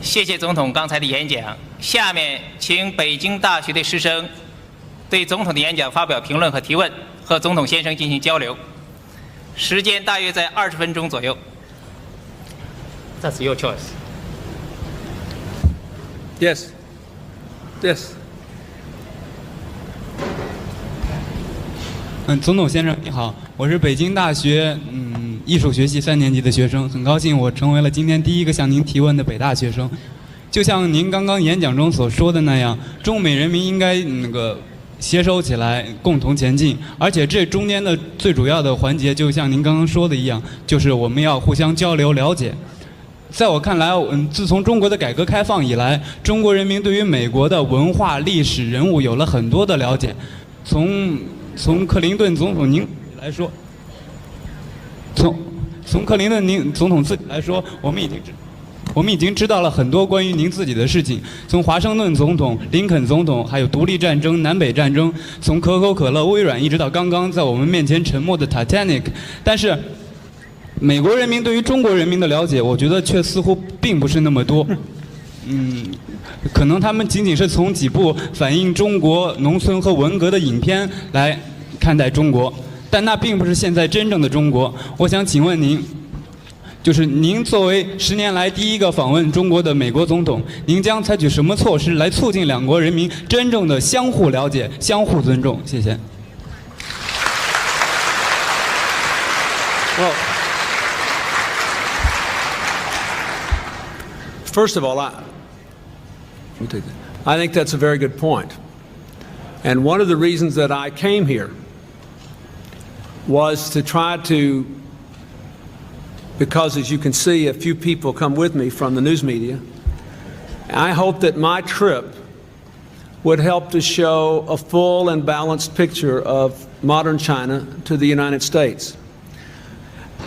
谢谢总统刚才的演讲。下面请北京大学的师生对总统的演讲发表评论和提问，和总统先生进行交流。时间大约在20分钟左右。That's your choice. Yes. Yes. 总统先生你好，我是北京大学艺术学系3年级的学生，很高兴我成为了今天第一个向您提问的北大学生。就像您刚刚演讲中所说的那样，中美人民应该携手起来，共同前进。而且这中间的最主要的环节，就像您刚刚说的一样，就是我们要互相交流了解。在我看来，自从中国的改革开放以来，中国人民对于美国的文化、历史、人物有了很多的了解。从克林顿总统您来说，从克林顿您总统自己来说，我们已经知道了很多关于您自己的事情。从华盛顿总统、林肯总统，还有独立战争、南北战争，从可口可乐、微软，一直到刚刚在我们面前沉没的 Titanic。但是，美国人民对于中国人民的了解，我觉得却似乎并不是那么多。可能他们仅仅是从几部反映中国农村和文革的影片来看待中国，但那并不是现在真正的中国。我想请问您，就是您作为10年来第一个访问中国的美国总统，您将采取什么措施来促进两国人民真正的相互了解、相互尊重？谢谢。Well, first of all, I think that's a very good point. And one of the reasons that I came here was to try to, because as you can see, a few people come with me from the news media. I hope that my trip would help to show a full and balanced picture of modern China to the United States.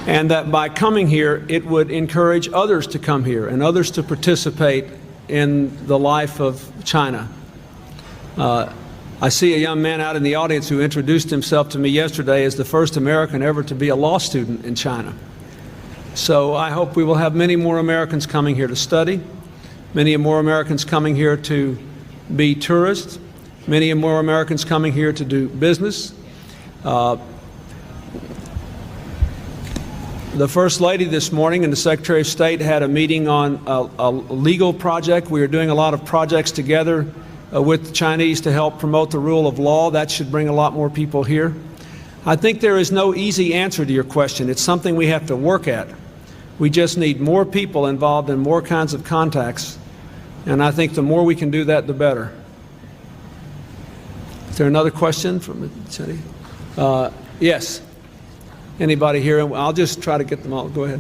And that by coming here, it would encourage others to come here and others to participate in the life of China. I see a young man out in the audience who introduced himself to me yesterday as the first American ever to be a law student in China. So I hope we will have many more Americans coming here to study, many more Americans coming here to be tourists, many more Americans coming here to do business. The First Lady this morning and the Secretary of State had a meeting on a legal project. We are doing a lot of projects together with the Chinese to help promote the rule of law. That should bring a lot more people here. I think there is no easy answer to your question. It's something we have to work at. We just need more people involved in more kinds of contacts. And I think the more we can do that, the better. Is there another question from the Chinese? Yes. Anybody here? I'll just try to get them all. Go ahead.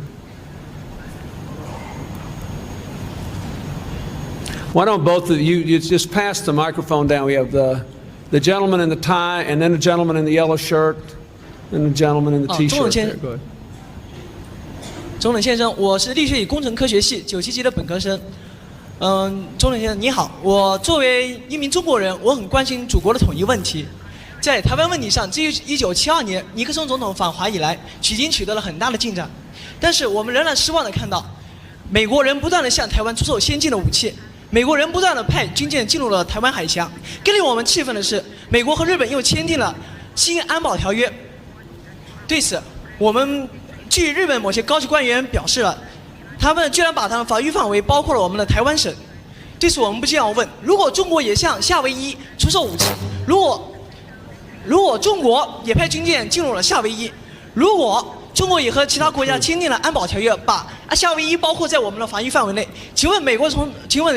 Why don't both of you just pass the microphone down? We have the gentleman in the tie, and then the gentleman in the yellow shirt, and the gentleman in the T-shirt. There. Go ahead. 总统先生，我是历史与工程科学系97级的本科生。总统先生你好，我作为一名中国人，我很关心祖国的统一问题。在台湾问题上，自1972年尼克松总统访华以来，已经取得了很大的进展。但是我们仍然失望地看到，美国人不断地向台湾出售先进的武器，美国人不断地派军舰进入了台湾海峡。更令我们气愤的是，美国和日本又签订了新安保条约。对此，据日本某些高级官员表示了，他们居然把他们法律范围包括了我们的台湾省。对此，我们不禁要问：如果中国也向夏威夷出售武器，如果中国也派军舰进入了夏威夷，如果中国也和其他国家签订了安保条约，把夏威夷包括在我们的法律范围内，请问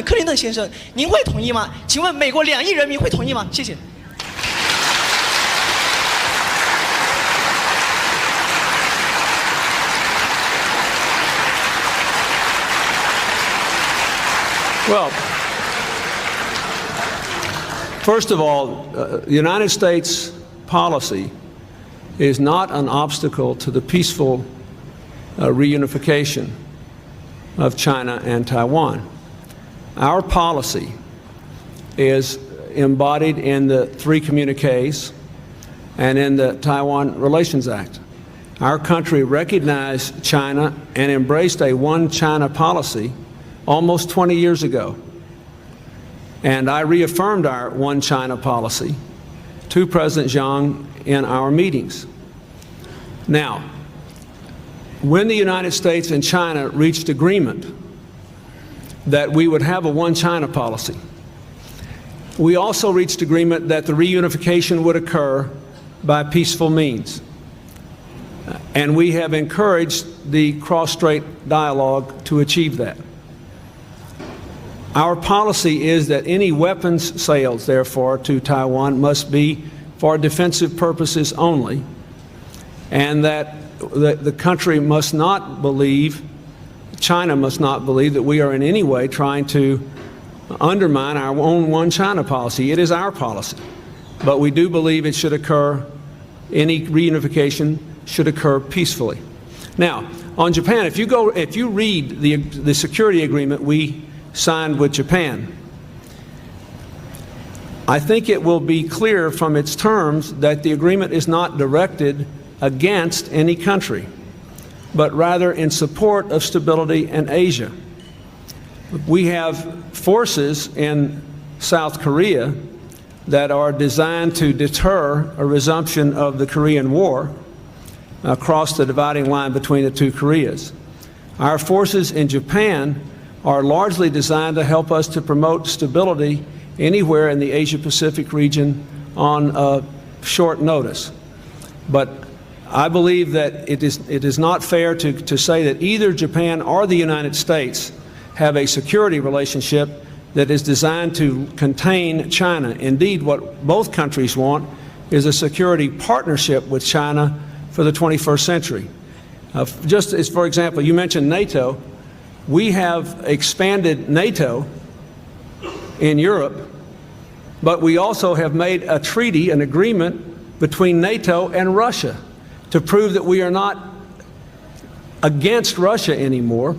克林顿先生，您会同意吗？请问美国2亿人民会同意吗？谢谢。Well, first of all, the United States policy is not an obstacle to the peaceful reunification of China and Taiwan. Our policy is embodied in the 3 communiques and in the Taiwan Relations Act. Our country recognized China and embraced a one China policy almost 20 years ago. And I reaffirmed our one China policy to President Jiang in our meetings. Now, when the United States and China reached agreement that we would have a one China policy, we also reached agreement that the reunification would occur by peaceful means. And we have encouraged the cross-strait dialogue to achieve that. Our policy is that any weapons sales, therefore, to Taiwan must be for defensive purposes only, and that the country must not believe, China must not believe, that we are in any way trying to undermine our own one China policy. It is our policy. But we do believe it should occur, any reunification should occur peacefully. Now, on Japan, if you read the security agreement we signed with Japan, I think it will be clear from its terms that the agreement is not directed against any country, but rather in support of stability in Asia. We have forces in South Korea that are designed to deter a resumption of the Korean War across the dividing line between the two Koreas. Our forces in Japan are largely designed to help us to promote stability anywhere in the Asia-Pacific region on short notice. But I believe that it is not fair to say that either Japan or the United States have a security relationship that is designed to contain China. Indeed, what both countries want is a security partnership with China for the 21st century. Just as, for example, you mentioned NATO. We have expanded NATO in Europe, but we also have made a treaty, an agreement between NATO and Russia to prove that we are not against Russia anymore.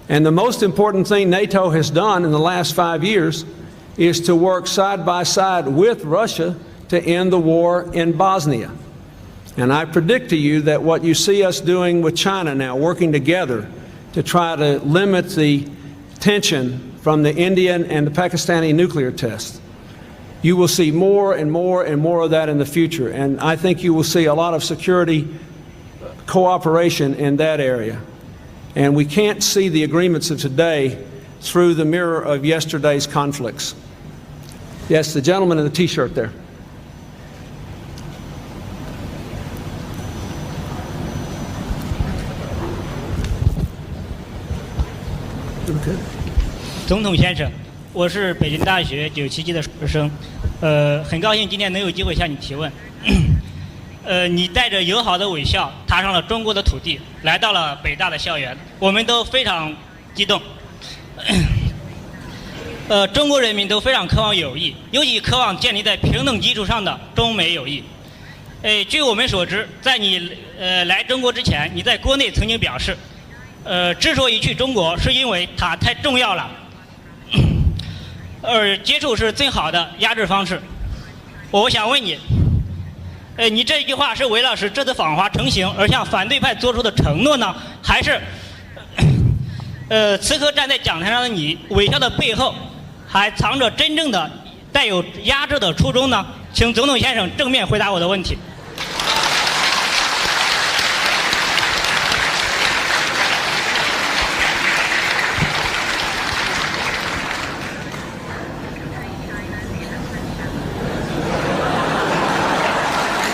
And the most important thing NATO has done in the last 5 years is to work side by side with Russia to end the war in Bosnia. And I predict to you that what you see us doing with China now, working together to try to limit the tension from the Indian and the Pakistani nuclear tests, you will see more and more and more of that in the future. And I think you will see a lot of security cooperation in that area. And we can't see the agreements of today through the mirror of yesterday's conflicts. Yes, the gentleman in the T-shirt there. Okay. 总统先生，我是北京大学97级的学生，很高兴今天能有机会向你提问。你带着友好的微笑踏上了中国的土地，来到了北大的校园，我们都非常激动。中国人民都非常渴望友谊，尤其渴望建立在平等基础上的中美友谊。据我们所知，在你来中国之前，你在国内曾经表示，之所以去中国，是因为它太重要了，接触是最好的压制方式。我想问你。你这句话是为了使这次访华成行而向反对派做出的承诺呢，还是此刻站在讲台上的你微笑的背后还藏着真正的带有压制的初衷呢？请总统先生正面回答我的问题。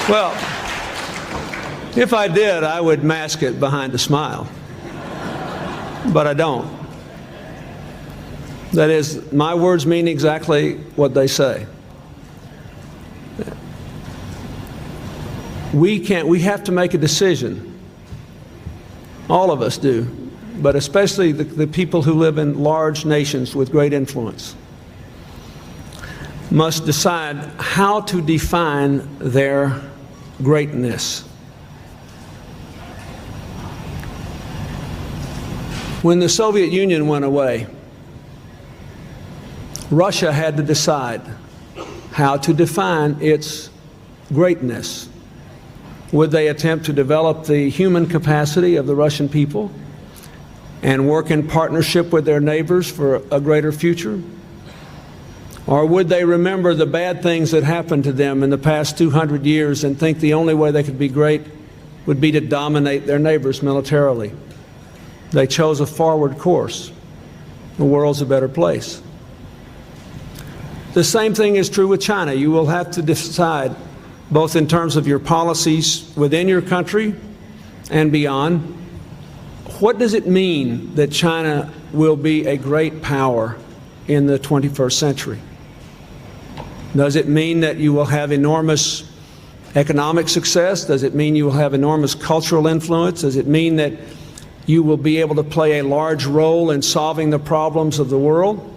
Well, if I did, I would mask it behind a smile. But I don't. That is, my words mean exactly what they say. We have to make a decision. All of us do, but especially the people who live in large nations with great influence must decide how to define their greatness. When the Soviet Union went away, Russia had to decide how to define its greatness. Would they attempt to develop the human capacity of the Russian people? and work in partnership with their neighbors for a greater future? Or would they remember the bad things that happened to them in the past 200 years and think the only way they could be great would be to dominate their neighbors militarily? They chose a forward course. The world's a better place. The same thing is true with China. You will have to decide, both in terms of your policies within your country and beyond, what does it mean that China will be a great power in the 21st century? Does it mean that you will have enormous economic success? Does it mean you will have enormous cultural influence? Does it mean that you will be able to play a large role in solving the problems of the world?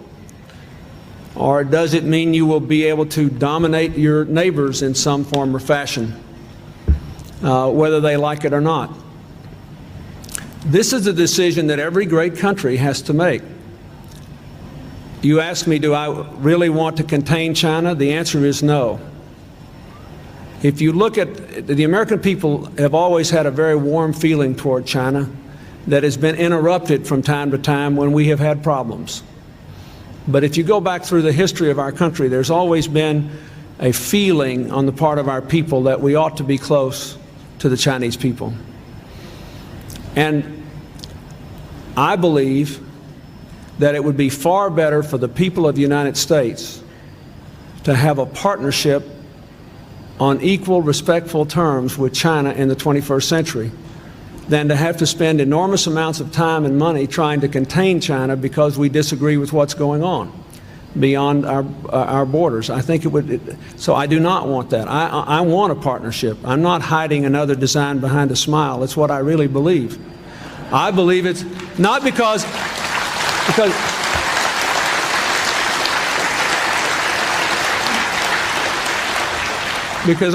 Or does it mean you will be able to dominate your neighbors in some form or fashion, whether they like it or not? This is a decision that every great country has to make. You ask me, do I really want to contain China? The answer is no. If you look at the American people have always had a very warm feeling toward China that has been interrupted from time to time when we have had problems. But if you go back through the history of our country, there's always been a feeling on the part of our people that we ought to be close to the Chinese people. And I believe that it would be far better for the people of the United States to have a partnership on equal, respectful terms with China in the 21st century than to have to spend enormous amounts of time and money trying to contain China because we disagree with what's going on beyond our borders. I think it would, so I do not want that. I want a partnership. I'm not hiding another design behind a smile. It's what I really believe. I believe it's not because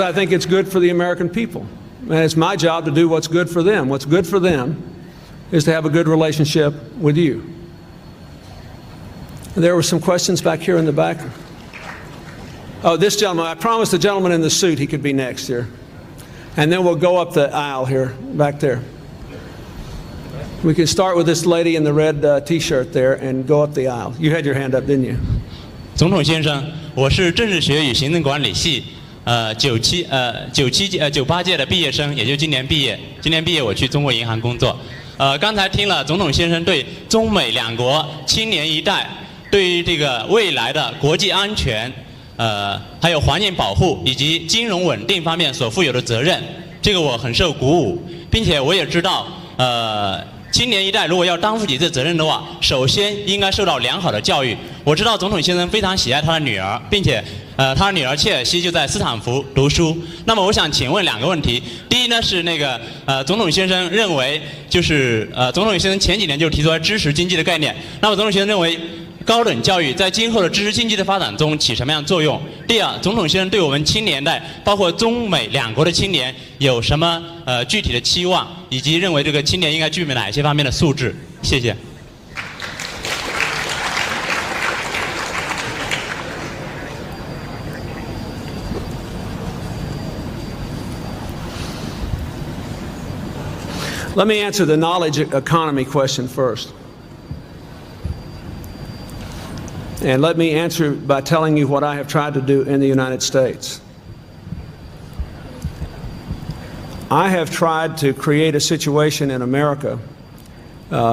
I think it's good for the American people. And it's my job to do what's good for them. What's good for them is to have a good relationship with you. There were some questions back here in the back. Oh, this gentleman, I promised the gentleman in the suit he could be next here. And then we'll go up the aisle here, back there. We can start with this lady in the red T-shirt there and go up the aisle. You had your hand up, didn't you? 总统先生，我是政治学与行政管理系98届的毕业生，也就今年毕业。今年毕业我去中国银行工作。刚才听了总统先生对中美两国青年一代对于这个未来的国际安全，还有环境保护以及金融稳定方面所负有的责任，这个我很受鼓舞，并且我也知道，青年一代如果要担负起这责任的话，首先应该受到良好的教育。我知道总统先生非常喜爱他的女儿，并且他的女儿切尔西就在斯坦福读书。那么我想请问两个问题。第一呢是那个总统先生认为就是总统先生前几年就提出来支持经济的概念。那么总统先生认为高等教育在今后的知识经济的发展中起什么样的作用？第二，总统先生对我们青年代，包括中美两国的青年有什么具体的期望，以及认为这个青年应该具备哪些方面的素质？谢谢。Let me answer the knowledge economy question first. And let me answer by telling you what I have tried to do in the United States. I have tried to create a situation in America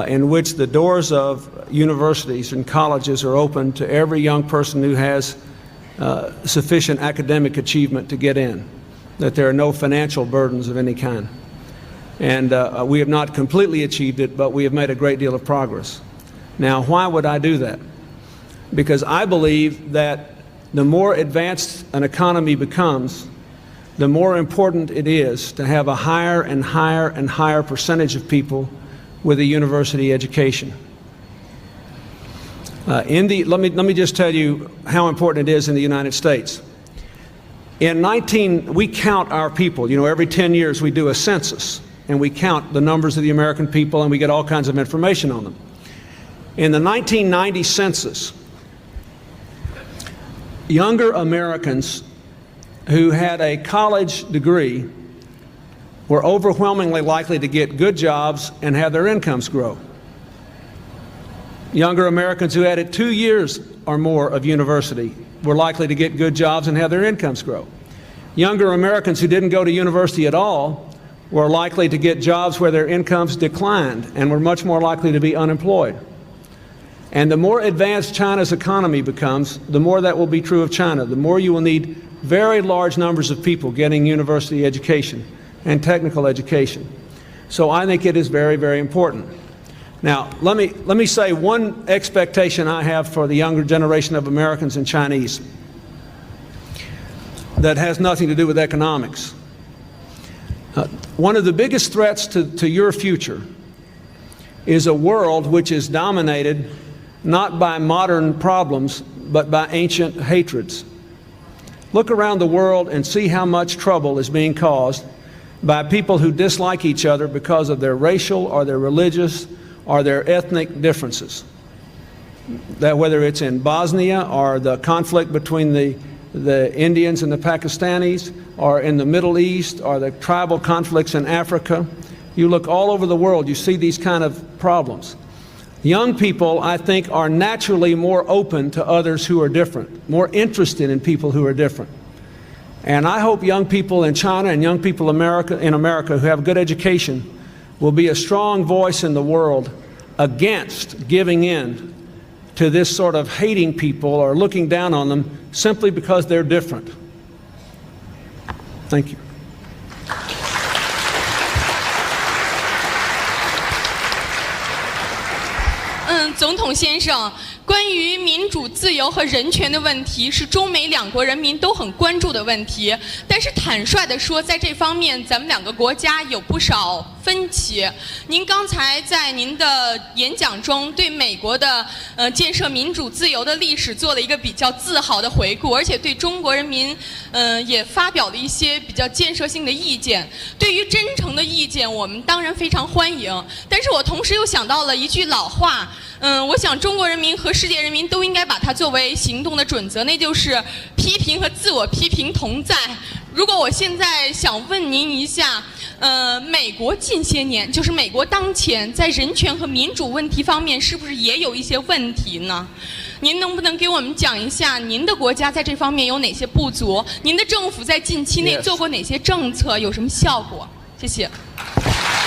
in which the doors of universities and colleges are open to every young person who has sufficient academic achievement to get in, that there are no financial burdens of any kind. And we have not completely achieved it, but we have made a great deal of progress. Now, why would I do that? Because I believe that the more advanced an economy becomes, the more important it is to have a higher and higher and higher percentage of people with a university education. Let me just tell you how important it is in the United States. We count our people. You know, every 10 years we do a census, and we count the numbers of the American people, and we get all kinds of information on them. In the 1990 census, younger Americans who had a college degree were overwhelmingly likely to get good jobs and have their incomes grow. Younger Americans who had it 2 years or more of university were likely to get good jobs and have their incomes grow. Younger Americans who didn't go to university at all were likely to get jobs where their incomes declined and were much more likely to be unemployed. And the more advanced China's economy becomes, the more that will be true of China. The more you will need very large numbers of people getting university education and technical education. So I think it is very, very important. Now, let me say one expectation I have for the younger generation of Americans and Chinese that has nothing to do with economics. One of the biggest threats to your future is a world which is dominated not by modern problems, but by ancient hatreds. Look around the world and see how much trouble is being caused by people who dislike each other because of their racial or their religious or their ethnic differences. That whether it's in Bosnia or the conflict between the Indians and the Pakistanis, or in the Middle East, or the tribal conflicts in Africa, you look all over the world, you see these kind of problems. Young people, I think, are naturally more open to others who are different, more interested in people who are different. And I hope young people in China and young people in America who have good education will be a strong voice in the world against giving in to this sort of hating people or looking down on them simply because they're different. Thank you. 总统先生，关于民主、自由和人权的问题是中美两国人民都很关注的问题。但是坦率地说，在这方面咱们两个国家有不少分歧。您刚才在您的演讲中对美国的建设民主自由的历史做了一个比较自豪的回顾，而且对中国人民也发表了一些比较建设性的意见。对于真诚的意见，我们当然非常欢迎。但是我同时又想到了一句老话。我想中国人民和世界人民都应该把它作为行动的准则，那就是批评和自我批评同在。如果我现在想问您一下，美国近些年，就是美国当前在人权和民主问题方面，是不是也有一些问题呢？您能不能给我们讲一下您的国家在这方面有哪些不足？您的政府在近期内做过哪些政策，有什么效果？谢谢。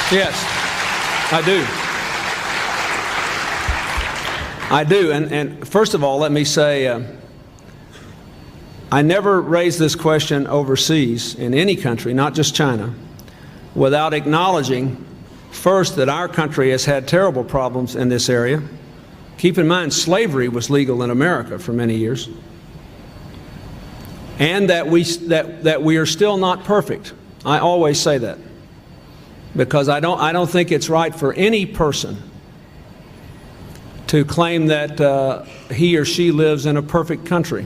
Yes, I do. I do, and first of all, let me say, I never raise this question overseas in any country, not just China, without acknowledging first that our country has had terrible problems in this area. Keep in mind, slavery was legal in America for many years, and that we are still not perfect. I always say that because I don't think it's right for any person to claim that he or she lives in a perfect country.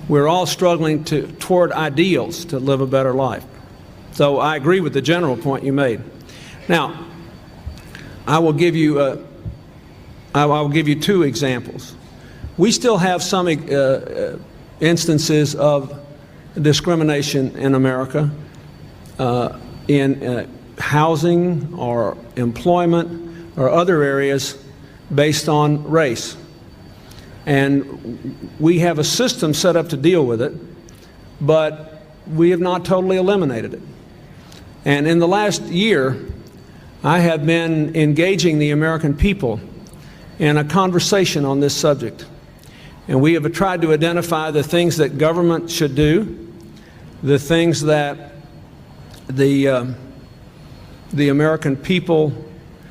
We're all struggling toward ideals to live a better life. So I agree with the general point you made. Now, I will give you two examples. We still have some instances of discrimination in America in housing or employment or other areas based on race. And we have a system set up to deal with it, but we have not totally eliminated it. And in the last year, I have been engaging the American people in a conversation on this subject. And we have tried to identify the things that government should do, the things that the American people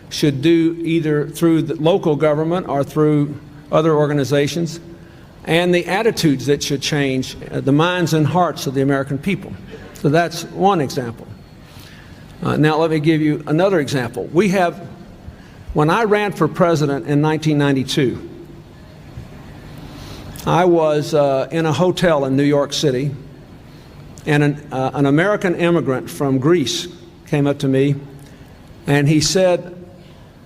should do either through the local government or through other organizations, and the attitudes that should change the minds and hearts of the American people. So that's one example. Now let me give you another example. When I ran for president in 1992, I was in a hotel in New York City, and an American immigrant from Greece came up to me, and he said,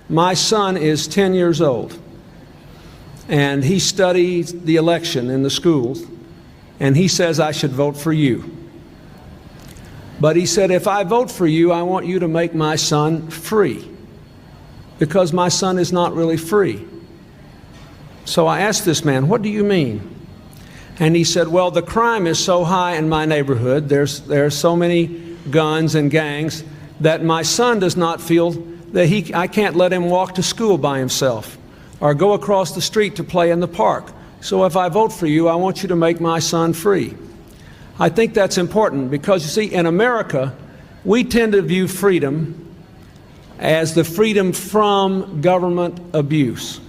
"My son is 10 years old, and he studies the election in the schools, and he says I should vote for you. But he said, if I vote for you, I want you to make my son free, because my son is not really free. So I asked this man, what do you mean? And he said, well, the crime is so high in my neighborhood, there are so many guns and gangs, that my son does not feel that I can't let him walk to school by himself or go across the street to play in the park. So if I vote for you, I want you to make my son free. I think that's important because, you see, in America, we tend to view freedom as the freedom from government abuse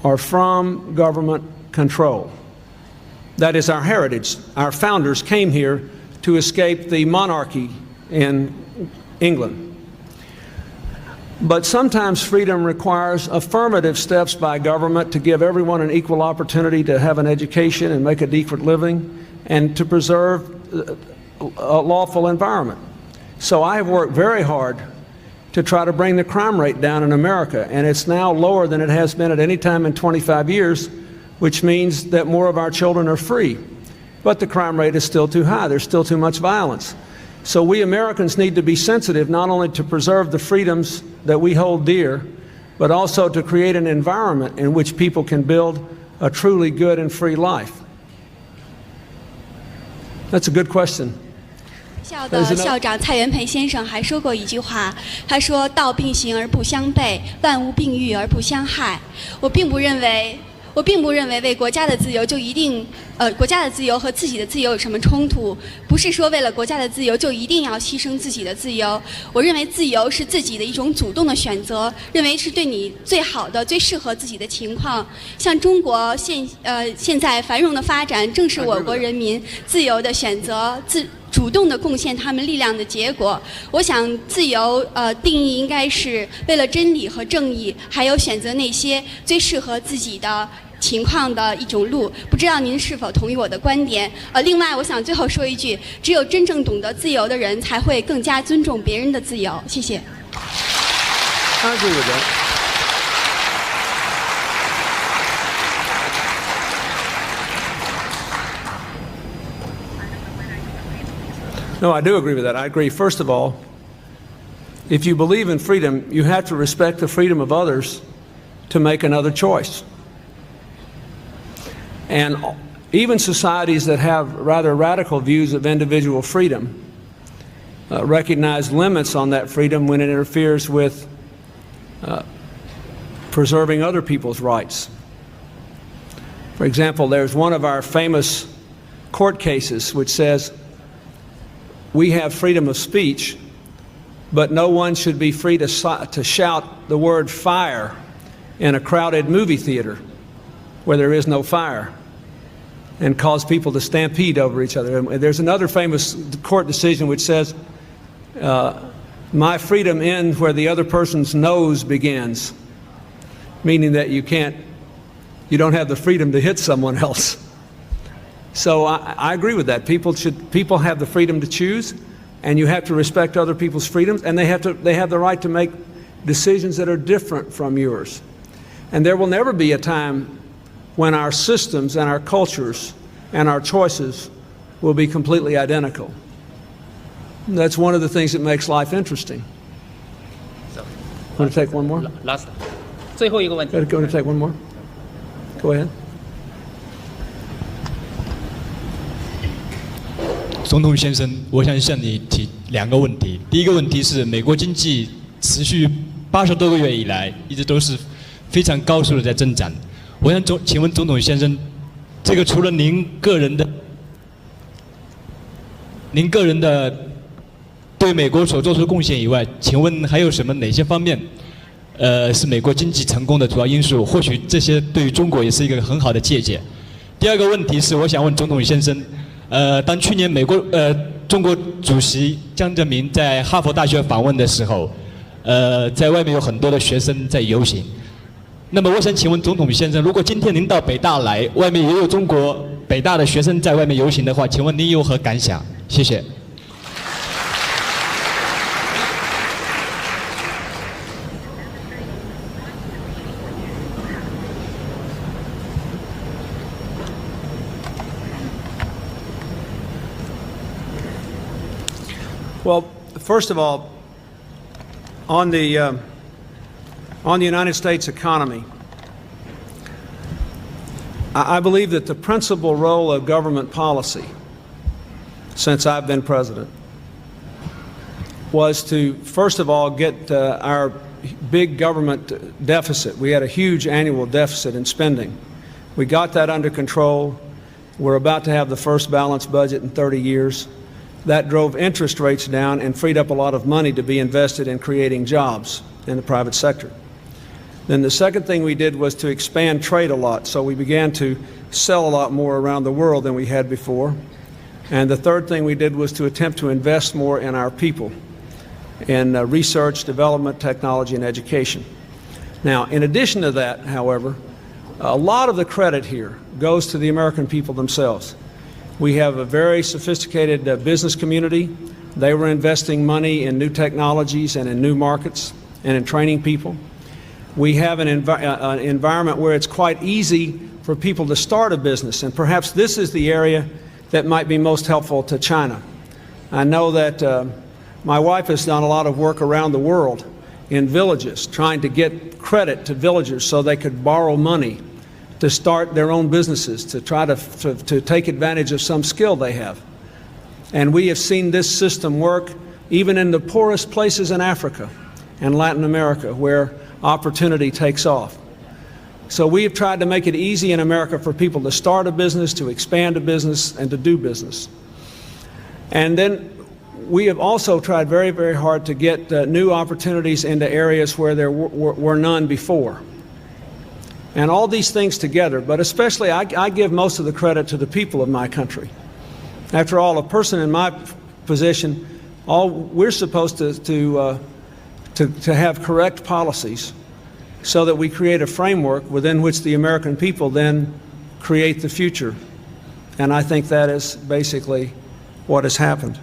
or from government control. That is our heritage. Our founders came here to escape the monarchy in England. But sometimes freedom requires affirmative steps by government to give everyone an equal opportunity to have an education and make a decent living and to preserve a lawful environment. So I have worked very hard to try to bring the crime rate down in America, and it's now lower than it has been at any time in 25 years, which means that more of our children are free. But the crime rate is still too high. There's still too much violence. So we Americans need to be sensitive not only to preserve the freedoms that we hold dear, but also to create an environment in which people can build a truly good and free life. That's a good question. 校的校长蔡元培先生还说过一句话，他说：“道并行而不相悖，万物并育而不相害。”我并不认为为国家的自由就一定，国家的自由和自己的自由有什么冲突？不是说为了国家的自由就一定要牺牲自己的自由。我认为自由是自己的一种主动的选择，认为是对你最好的、最适合自己的情况。像中国现在繁荣的发展，正是我国人民自由的选择，主动的贡献他们力量的结果。我想，自由定义应该是为了真理和正义，还有选择那些最适合自己的情况的一种路。不知道您是否同意我的观点？另外，我想最后说一句：只有真正懂得自由的人，才会更加尊重别人的自由。谢谢。I agree with that. No, I do agree with that. I agree, first of all, if you believe in freedom, you have to respect the freedom of others to make another choice. And even societies that have rather radical views of individual freedom recognize limits on that freedom when it interferes with preserving other people's rights. For example, there's one of our famous court cases which says, we have freedom of speech, but no one should be free to shout the word fire in a crowded movie theater where there is no fire and cause people to stampede over each other. And there's another famous court decision which says, my freedom ends where the other person's nose begins, meaning that you don't have the freedom to hit someone else. So I agree with that. People have the freedom to choose, and you have to respect other people's freedoms, and they have the right to make decisions that are different from yours. And there will never be a time when our systems and our cultures and our choices will be completely identical. That's one of the things that makes life interesting. Want to take one more? Last. 最后一个问题。Want to take one more? Go ahead. 总统先生，我想向你提2个问题。第一个问题是，美国经济持续80多个月以来，一直都是非常高速的在增长。我想请问总统先生，这个除了您个人的对美国所做出贡献以外，请问还有哪些方面，是美国经济成功的主要因素？或许这些对于中国也是一个很好的借鉴。第二个问题是，我想问总统先生。当去年中国主席江泽民在哈佛大学访问的时候，在外面有很多的学生在游行。那么我想请问总统先生，如果今天您到北大来，外面也有中国北大的学生在外面游行的话，请问您有何感想？谢谢。Well, first of all, on the United States economy, I believe that the principal role of government policy since I've been president was to, first of all, get our big government deficit. We had a huge annual deficit in spending. We got that under control. We're about to have the first balanced budget in 30 years. That drove interest rates down and freed up a lot of money to be invested in creating jobs in the private sector. Then the second thing we did was to expand trade a lot. So we began to sell a lot more around the world than we had before. And the third thing we did was to attempt to invest more in our people, in research, development, technology, and education. Now, in addition to that, however, a lot of the credit here goes to the American people themselves. We have a very sophisticated business community. They were investing money in new technologies and in new markets and in training people. We have an environment where it's quite easy for people to start a business, and perhaps this is the area that might be most helpful to China. I know that my wife has done a lot of work around the world in villages, trying to get credit to villagers so they could borrow money to start their own businesses, to try to take advantage of some skill they have. And we have seen this system work even in the poorest places in Africa and Latin America, where opportunity takes off. So we have tried to make it easy in America for people to start a business, to expand a business, and to do business. And then we have also tried very, very hard to get new opportunities into areas where there were none before. And all these things together, but especially I give most of the credit to the people of my country. After all, a person in my position, we're supposed to have correct policies so that we create a framework within which the American people then create the future. And I think that is basically what has happened.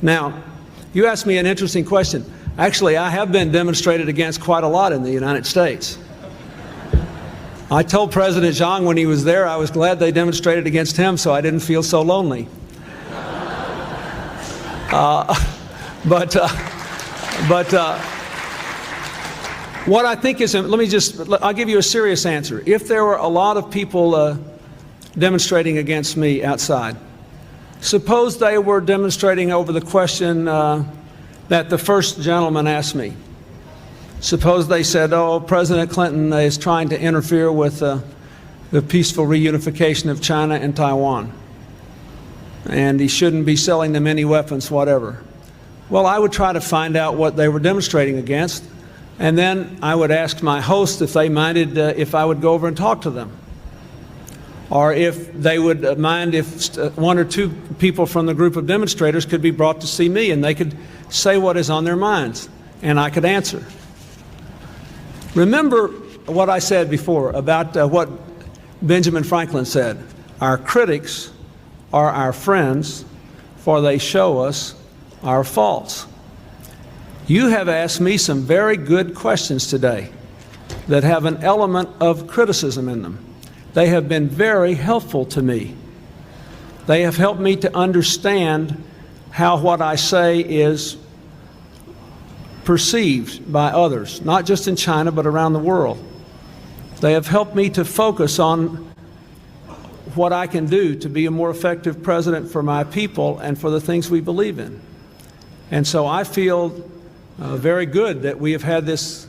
Now, you asked me an interesting question. Actually, I have been demonstrated against quite a lot in the United States. I told President Zhang when he was there I was glad they demonstrated against him so I didn't feel so lonely. What I think is, I'll give you a serious answer. If there were a lot of people demonstrating against me outside, suppose they were demonstrating over the question that the first gentleman asked me. Suppose they said, oh, President Clinton is trying to interfere with the peaceful reunification of China and Taiwan, and he shouldn't be selling them any weapons, whatever. Well, I would try to find out what they were demonstrating against, and then I would ask my host if they minded if I would go over and talk to them, or if they would mind if one or two people from the group of demonstrators could be brought to see me and they could say what is on their minds, and I could answer. Remember what I said before about what Benjamin Franklin said. Our critics are our friends, for they show us our faults. You have asked me some very good questions today that have an element of criticism in them. They have been very helpful to me. They have helped me to understand how what I say is perceived by others, not just in China, but around the world. They have helped me to focus on what I can do to be a more effective president for my people and for the things we believe in. And so I feel very good that we have had this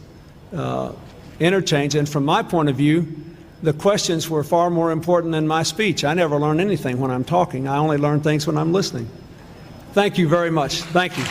interchange. And from my point of view, the questions were far more important than my speech. I never learn anything when I'm talking. I only learn things when I'm listening. Thank you very much. Thank you.